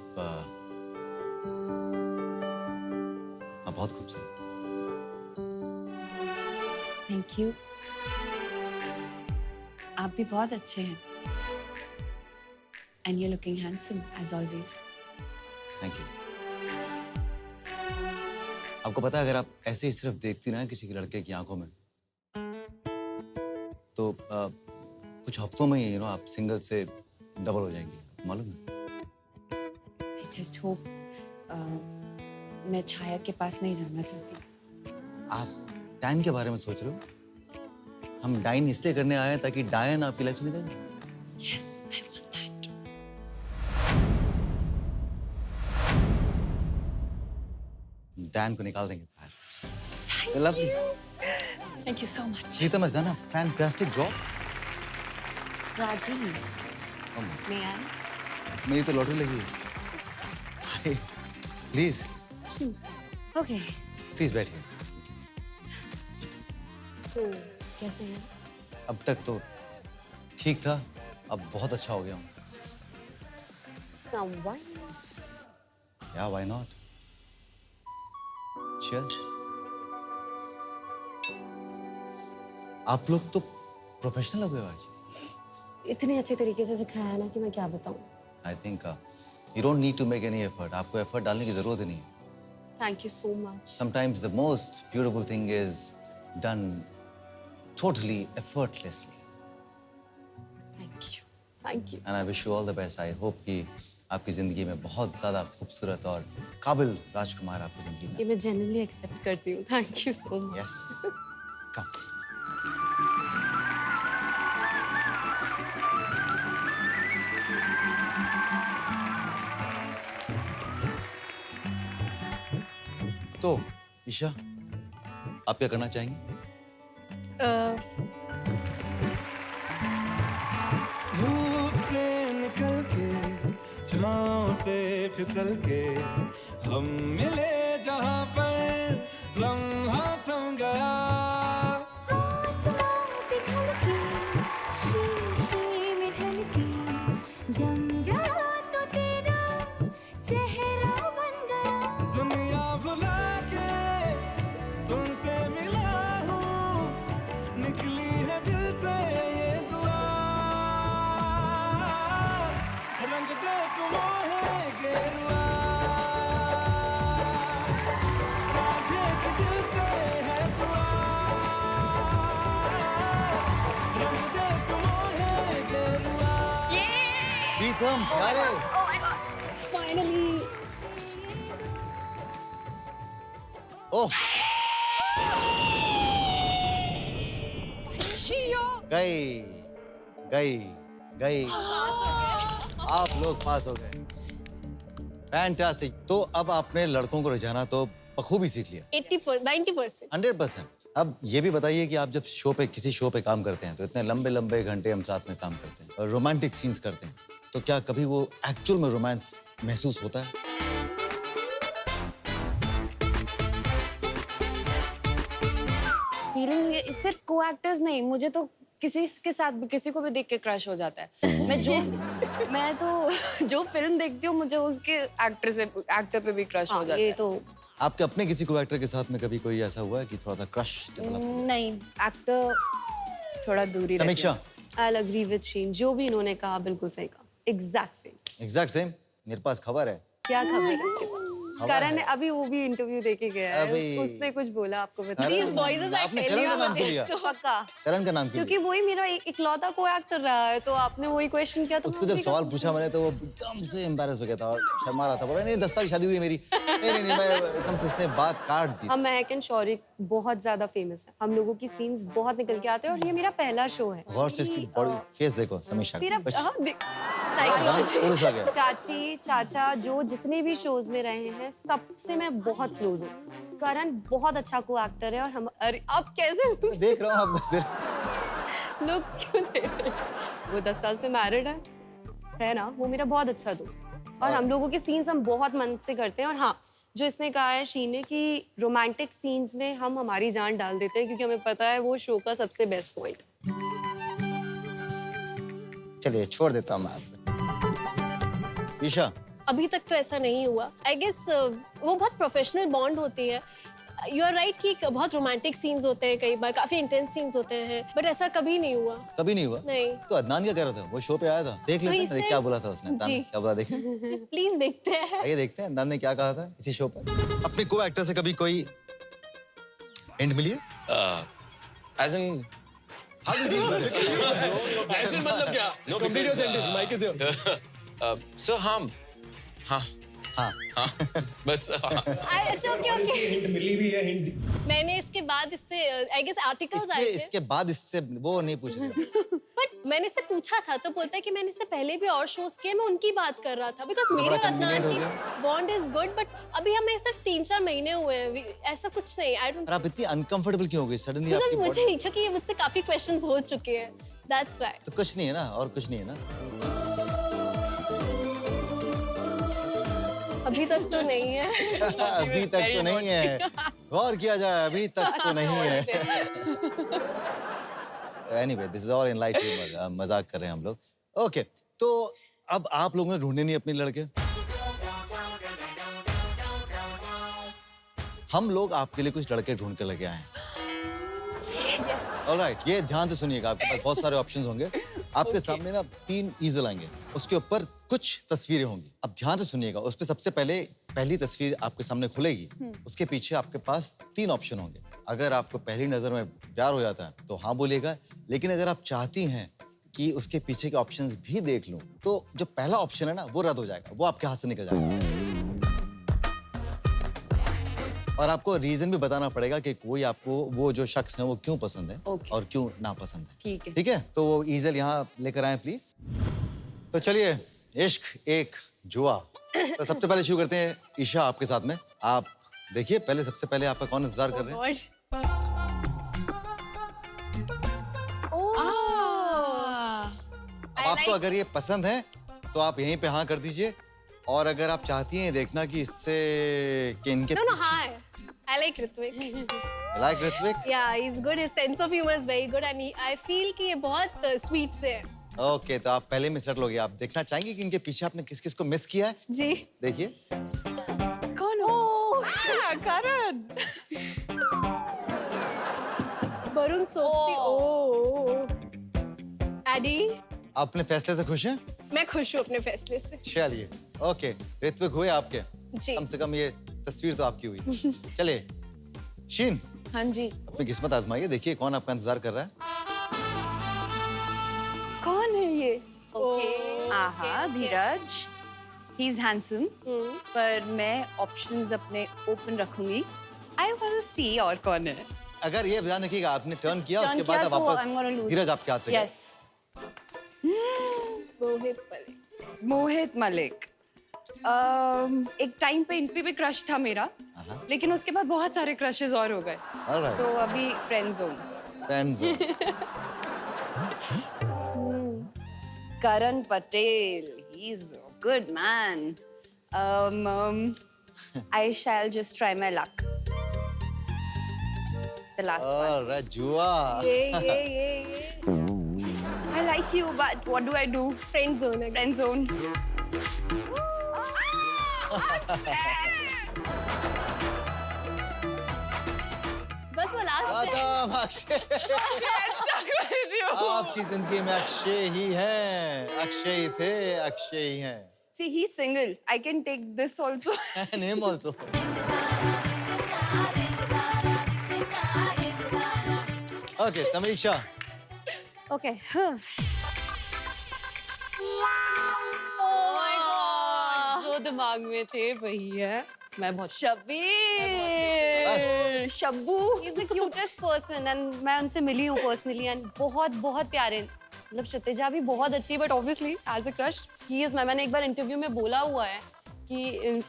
Speaker 1: बहुत खूबसूरत।
Speaker 3: Thank you. आप भी बहुत अच्छे हैं। And you're looking handsome as always.
Speaker 1: Thank you. आपको पता है अगर आप ऐसे ही सिर्फ देखती ना किसी के लड़के की आंखों में तो कुछ हफ्तों में ही आप सिंगल से डबल हो जाएंगी, मालूम है?
Speaker 3: I just hope मैं छाया के पास नहीं जाना चाहती।
Speaker 1: आप डायन के बारे में सोच रहे हो? हम डायन इसलिए करने आए हैं ताकि डायन आपकी लाइफ से निकल जाए।
Speaker 3: Yes, I want that.
Speaker 1: डायन को निकाल देंगे बाहर। Lovely.
Speaker 3: Thank you so much.
Speaker 1: Pritam has done a fantastic job.
Speaker 3: Rajiv,
Speaker 1: Oh my,
Speaker 3: may I?
Speaker 1: मेरी तो लॉटरी लगी है। Please
Speaker 3: Okay.
Speaker 1: प्लीज बैठिए।
Speaker 3: तो कैसे है?
Speaker 1: अब तक तो ठीक था, अब बहुत अच्छा हो गया हूँ।
Speaker 4: someone
Speaker 1: Yeah, why not? Cheers. आप लोग तो प्रोफेशनल हो गए हो आज।
Speaker 4: इतनी अच्छी तरीके से सिखाया है ना कि मैं क्या बताऊं।
Speaker 1: I think you don't need to make any effort. आपको एफर्ट डालने की जरूरत ही नहीं है।
Speaker 4: Thank you so much.
Speaker 1: Sometimes the most beautiful thing is done totally effortlessly.
Speaker 4: Thank you.
Speaker 1: And I wish you all the best. I hope कि आपकी जिंदगी में बहुत ज्यादा खूबसूरत और काबिल राजकुमार आपकी जिंदगी में।
Speaker 4: ये मैं जेन्युइनली एक्सेप्ट करती हूँ। Thank you so much.
Speaker 1: Yes. Come. तो ईशा, आप क्या करना चाहेंगे?
Speaker 7: धूप से निकल के छाँव से फिसल के हम मिले जहाँ पर लम्हा थम गया।
Speaker 8: आसमां पिघल के शीशे में ढल के जम गया तो तेरा चेहरा बन गया।
Speaker 7: दुनिया भुला के तुमसे मिला हूँ, निकली है दिल से ये दुआ। रंग दे तुम है गेरुआ, राधे के दिल से है दुआ। रंग दे तुम है गेरुआ।
Speaker 1: प्रीतम प्यारे,
Speaker 2: फाइनली
Speaker 1: ओह गई गई गई, आप लोग पास हो गए। फैंटास्टिक। तो अब आपने लड़कों को रिझाना तो बखूबी सीख लिया।
Speaker 2: 90%।
Speaker 1: 100%। अब ये भी बताइए कि आप जब शो पे किसी शो पे काम करते हैं तो इतने लंबे लंबे घंटे हम साथ में काम करते हैं और रोमांटिक सीन्स करते हैं, तो क्या कभी वो एक्चुअल में रोमांस महसूस होता है?
Speaker 3: फीलिंग सिर्फ को एक्टर्स नहीं, मुझे तो किसी के साथ भी, किसी को भी देख के क्रश हो जाता है। मैं तो जो फिल्म देखती हूँ मुझे उसके एक्टर पे भी क्रश हो जाता
Speaker 4: ये
Speaker 3: है।
Speaker 4: तो
Speaker 1: आपके अपने किसी को एक्टर के साथ में कभी कोई ऐसा हुआ है कि थोड़ा सा क्रश डेवलप?
Speaker 3: नहीं, एक्टर थोड़ा दूरी
Speaker 1: समीक्षा,
Speaker 4: आई एग्री विद शीन, जो भी इन्होंने कहा बिल्कुल सही कहा, एग्जैक्ट सेम।
Speaker 1: Exact same. मेरे पास खबर है।
Speaker 4: क्या खबर है आपके पास? करण ने अभी वो भी इंटरव्यू देके गया है,
Speaker 1: अभी-
Speaker 4: उसने कुछ बोला आपको बता?
Speaker 2: These boys is
Speaker 1: आपने
Speaker 2: like
Speaker 1: करण का नाम क्यों
Speaker 2: Elliot
Speaker 1: लिया?
Speaker 2: Matheson.
Speaker 4: पक्का,
Speaker 1: करण का नाम क्यों
Speaker 4: क्योंकि वही मेरा इकलौता को एक्टर रहा है, तो आपने वही क्वेश्चन किया तो
Speaker 1: उसको जब सवाल पूछा मैंने तो वो एकदम से एम्बैरेस हो गया था और शर्मा रहा था। बोला नहीं 10 साल की शादी हुई है मेरी। नहीं मैं एकदम से उसने बात काट दी।
Speaker 4: हम महक एंड शौरिक बहुत ज्यादा फेमस है, हम लोगों की सीन्स बहुत निकल के आते हैं और ये मेरा पहला शो है।
Speaker 1: गौर से इसकी बॉडी फेस देखो समीक्षा
Speaker 4: मेरा
Speaker 1: का। बस
Speaker 4: हाँ,
Speaker 1: डांस उड़ सा गया।
Speaker 4: चाची चाचा जो जितने भी शोज में रहे हैं सबसे मैं बहुत क्लोज हूँ। करण बहुत अच्छा को एक्टर है और हम, अरे आप कैसे
Speaker 1: देख रहा हूँ आपको सिर्फ।
Speaker 4: लुक्स क्यों दे रहे हैं? वो 10 साल से मैरिड है ना, वो मेरा बहुत अच्छा दोस्त है और हम लोगों के सीन्स हम बहुत मन से करते हैं। और हाँ, जो इसने कहा है शीन ने कि रोमांटिक सीन्स में हम हमारी जान डाल देते हैं क्योंकि हमें पता है वो शो का सबसे बेस्ट पॉइंट।
Speaker 1: चलिए छोड़ देता हूँ मैं आपको। ईशा,
Speaker 2: अभी तक तो ऐसा नहीं हुआ। आई गेस वो बहुत प्रोफेशनल बॉन्ड होती है। यू आर राइट कि बहुत रोमांटिक सीन्स होते हैं, कई बार काफी इंटेंस सीन्स होते हैं, बट ऐसा कभी नहीं हुआ।
Speaker 1: कभी नहीं हुआ?
Speaker 2: नहीं।
Speaker 1: तो अदनान क्या कह रहा था? वो शो पे आया था, देख लेते हैं
Speaker 2: इससे-
Speaker 1: क्या बोला था उसने। अदनान ने
Speaker 2: जी।
Speaker 1: क्या बोला देखें?
Speaker 2: प्लीज देखते हैं।
Speaker 1: आइए देखते हैं अदनान ने क्या कहा था इसी शो पर। अपने को एक्टर से कभी कोई हिंट मिली है?
Speaker 9: As in,
Speaker 1: How do you deal with it?
Speaker 5: ऐसे मतलब क्या?
Speaker 9: No,
Speaker 5: Complete your
Speaker 9: because,
Speaker 5: sentence. Mic is yours.
Speaker 9: so हाँ
Speaker 1: हाँ
Speaker 9: बस
Speaker 2: अच्छा ओके
Speaker 5: हिंट मिली भी है, हिंट
Speaker 2: मैंने इसके बाद इससे आई गेस आर्टिकल्स आए थे,
Speaker 1: इसके बाद इससे वो नहीं पूछ रहे।
Speaker 2: बट मैंने इससे पूछा था तो बोलता है कि मैंने इससे पहले भी और शोज किए, मैं उनकी बात कर रहा था बिकॉज मेरे
Speaker 1: बड़ा
Speaker 2: और अदनान
Speaker 1: convenient हो
Speaker 2: की
Speaker 1: गया।
Speaker 2: बॉन्ड इज गुड, बट अभी हमें सिर्फ 3-4 महीने हुए हैं, ऐसा कुछ नहीं। आई डोंट
Speaker 1: और आप इतनी अनकंफर्टेबल क्यों हो गई सडनली
Speaker 2: बिकॉज
Speaker 1: आपकी
Speaker 2: मुझे
Speaker 1: body-
Speaker 2: क्योंकि मुझसे काफी क्वेश्चंस हो चुके हैं, दैट्स व्हाई।
Speaker 1: तो कुछ नहीं है ना, और कुछ नहीं है ना।
Speaker 2: अभी तक तो नहीं है।
Speaker 1: अभी तक तो नहीं है। गौर किया जाए, अभी तक तो नहीं है। Anyway this is all in light humour, मजाक कर रहे हैं हम लोग। ओके, तो अब आप लोगों ने ढूंढे नहीं अपने लड़के, हम लोग आपके लिए कुछ लड़के ढूंढ के लेके आए हैं। ऑलराइट, ये ध्यान से सुनिएगा, आपके पास बहुत सारे ऑप्शंस होंगे। आपके सामने ना 3 ईज़ल आएंगे, उसके ऊपर कुछ तस्वीरें होंगी। अब ध्यान से सुनिएगा, उस पे सबसे पहले पहली तस्वीर आपके सामने खुलेगी, उसके पीछे आपके पास 3 ऑप्शन होंगे। अगर आपको पहली नजर में प्यार हो जाता है तो हाँ बोलिएगा, लेकिन अगर आप चाहती हैं कि उसके पीछे के ऑप्शंस भी देख लूं तो जो पहला ऑप्शन है ना वो रद्द हो जाएगा, वो आपके हाथ से निकल जाएगा। और आपको रीजन भी बताना पड़ेगा कि कोई आपको वो जो शख्स है वो क्यों पसंद है
Speaker 3: Okay.
Speaker 1: और क्यों नापसंद है।
Speaker 3: ठीक है।
Speaker 1: ठीक है, तो वो ईजल यहाँ लेकर आए प्लीज। तो चलिए, इश्क एक जुआ। तो सबसे पहले शुरू करते हैं ईशा आपके साथ में। आप देखिए, पहले सबसे पहले आपका कौन इंतजार कर रहे हैं? अब आपको अगर ये पसंद है तो आप यहीं पे हाँ कर दीजिए, और अगर आप चाहती हैं देखना कि इससे कि इनके
Speaker 2: no hi, I like Hrithik.
Speaker 1: Like Hrithik.
Speaker 2: या he is good, his sense of humour is very good and I feel कि ये बहुत स्वीट से है।
Speaker 1: ओके, तो आप पहले में सेटल हो गए। आप देखना चाहेंगे कि इनके पीछे आपने किस किस को मिस किया है?
Speaker 2: जी।
Speaker 1: देखिए,
Speaker 3: कौन हो? करण।
Speaker 2: वरुण सोपती। ओ एडी,
Speaker 1: आप अपने फैसले से खुश हैं?
Speaker 2: मैं खुश हूँ अपने फैसले से।
Speaker 1: चलिए, ओके, ऋत्विक हुए आपके।
Speaker 2: जी।
Speaker 1: कम से कम ये तस्वीर तो आपकी हुई। चलिए, शीन,
Speaker 3: हाँ जी।
Speaker 1: अपनी किस्मत आजमाइए, देखिए कौन आपका इंतजार कर रहा है।
Speaker 3: कौन है ये?
Speaker 4: ओके
Speaker 3: आहा, धीरज। ही इज हैंडसम, पर मैं ऑप्शंस अपने ओपन रखूंगी। आई वांट टू सी और कौन है।
Speaker 1: अगर ये ध्यान रखिएगा, आपने टर्न किया,
Speaker 3: Turn
Speaker 1: उसके बाद
Speaker 3: किया
Speaker 1: आप
Speaker 3: तो
Speaker 1: वापस
Speaker 3: I'm gonna lose.
Speaker 1: धीरज आपके हाथ से गए।
Speaker 3: यस।
Speaker 2: मोहित मलिक।
Speaker 3: मोहित मलिक। एक टाइम पे इन पे भी क्रश था मेरा, लेकिन उसके बाद बहुत सारे क्रशेस और हो गए,
Speaker 1: Alright.
Speaker 3: तो अभी friend zone.
Speaker 1: Friends.
Speaker 3: Karan Patel, he is a good man. I shall just try my luck. the last one.
Speaker 1: रजुआ
Speaker 2: ये
Speaker 3: I like you, but what do I do?
Speaker 2: Friend zone है।
Speaker 3: Friend zone.
Speaker 2: बस वो last है।
Speaker 1: खत्म अक्षय आपकी जिंदगी में अक्षय ही हैं, अक्षय ही थे, अक्षय ही हैं।
Speaker 3: See, he's single. I can take this also.
Speaker 1: And him also. Okay, समीक्षा।
Speaker 4: ओके जो दिमाग में थे वही है। मैं बहुत
Speaker 3: Shabir, Shabbu.
Speaker 4: He's the cutest person and मैं उनसे मिली हूँ पर्सनली एंड बहुत बहुत प्यारे। मतलब क्षितिजा भी बहुत अच्छी but obviously as a crush ही इज। मैंने एक बार इंटरव्यू में बोला हुआ है कि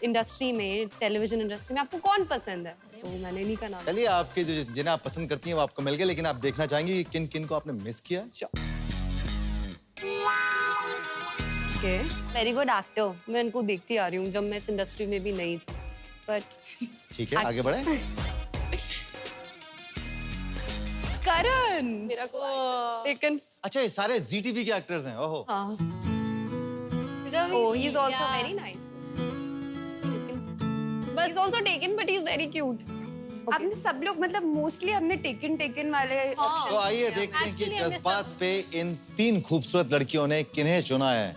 Speaker 4: इंडस्ट्री में, टेलीविजन इंडस्ट्री में आपको कौन पसंद है, तो मैंने इन्हीं का नाम।
Speaker 1: चलिए आपके जो जिन्हें आप पसंद करती हैं वो आपको मिल गए, लेकिन आप देखना चाहेंगी कि किन किन को आपने मिस किया?
Speaker 4: Okay, very good actor. मैं इनको देखती आ रही हूँ जब मैं इस इंडस्ट्री में भी नहीं थी, बट
Speaker 1: ठीक है, आगे बढ़े।
Speaker 3: करण.
Speaker 4: मेरा को लेकिन
Speaker 1: अच्छा, ये सारे जी टीवी के एक्टर्स हैं। ओहो,
Speaker 4: हाँ, oh, he's also very nice person. But he's also taken, but he's very cute.
Speaker 3: हमने सब लोग मतलब मोस्टली हमने टेकन वाले
Speaker 1: तो
Speaker 3: ऑप्शन.
Speaker 1: आइए देखते हैं कि
Speaker 2: Actually, हमने
Speaker 1: जज्बात पे इन 3 खूबसूरत लड़कियों ने किन्हें चुना है।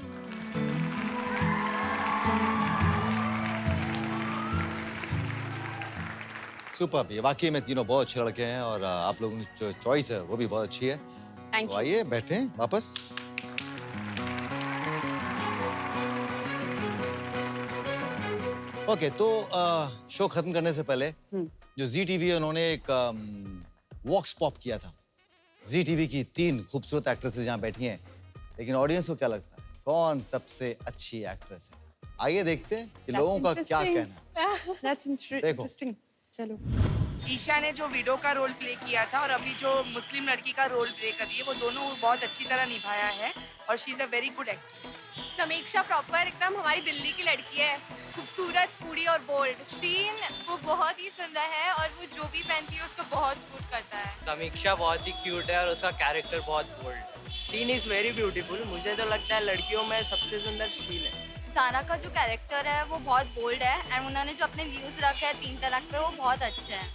Speaker 1: सुपर, ये वाकई में तीनों बहुत अच्छे लड़के हैं और आप लोगों की जो चॉइस है वो भी बहुत अच्छी है।
Speaker 4: Thank
Speaker 1: तो
Speaker 4: you.
Speaker 1: आइए बैठें वापस। ओके, तो शो खत्म करने से पहले जो जी टीवी है उन्होंने एक वॉक्स पॉप किया था। जी टीवी की 3 खूबसूरत एक्ट्रेसेस यहाँ बैठी हैं, लेकिन ऑडियंस को क्या लगता है कौन सबसे अच्छी एक्ट्रेस है? आइए देखते हैं कि लोगों का क्या कहना है।
Speaker 3: That's interesting. चलो.
Speaker 10: ईशा ने जो विडो का रोल प्ले किया था और अभी जो मुस्लिम लड़की का रोल प्ले कर रही है, वो दोनों बहुत अच्छी तरह निभाया है और she is a very good actress.
Speaker 11: समीक्षा प्रॉपर एकदम हमारी दिल्ली की लड़की है, खूबसूरत, फूडी और बोल्ड। शीन वो बहुत ही सुंदर है और वो जो भी पहनती है उसको बहुत सूट करता है।
Speaker 7: समीक्षा बहुत ही क्यूट है और उसका कैरेक्टर बहुत bold. Scene is very beautiful. मुझे तो लगता है लड़कियों में सबसे सुंदर शीन है।
Speaker 11: सारा का जो कैरेक्टर है वो बहुत बोल्ड है एंड उन्होंने जो अपने व्यूज रखे हैं 3 तलाक पे वो बहुत अच्छे हैं।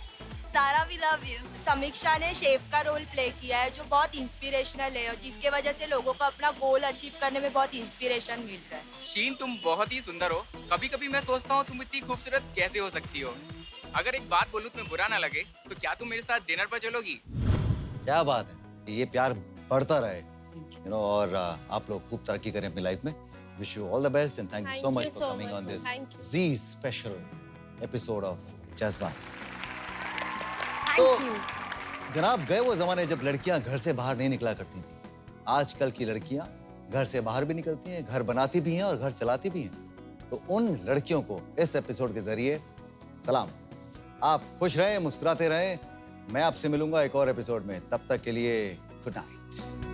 Speaker 11: सारा वी लव यू।
Speaker 10: समीक्षा ने शेफ का रोल प्ले किया है जो बहुत इंस्पिरेशनल है और जिसके वजह से लोगों को अपना गोल अचीव करने में बहुत इंस्पिरेशन मिल रहा है।
Speaker 12: शीन, तुम बहुत ही सुंदर हो। कभी कभी मैं सोचता हूँ तुम इतनी खूबसूरत कैसे हो सकती हो। अगर एक बात बोलूँ तुम्हें बुरा ना लगे तो क्या तुम मेरे साथ डिनर पर चलोगी?
Speaker 1: क्या बात है, ये प्यार बढ़ता रहे, और आप लोग खूब तरक्की करें अपनी लाइफ में। Wish you all the best and thank you so much for coming on this Zee special episode of Jazbaat. तो जनाब, गए वो जमाने जब लड़कियां घर से बाहर नहीं निकला करती थी। आजकल की लड़कियां घर से बाहर भी निकलती हैं, घर बनाती भी हैं और घर चलाती भी हैं। तो उन लड़कियों को इस एपिसोड के जरिए सलाम। आप खुश रहें, मुस्कुराते रहें। मैं आपसे मिलूंगा एक और एपिसोड में। तब तक के लिए गुड नाइट।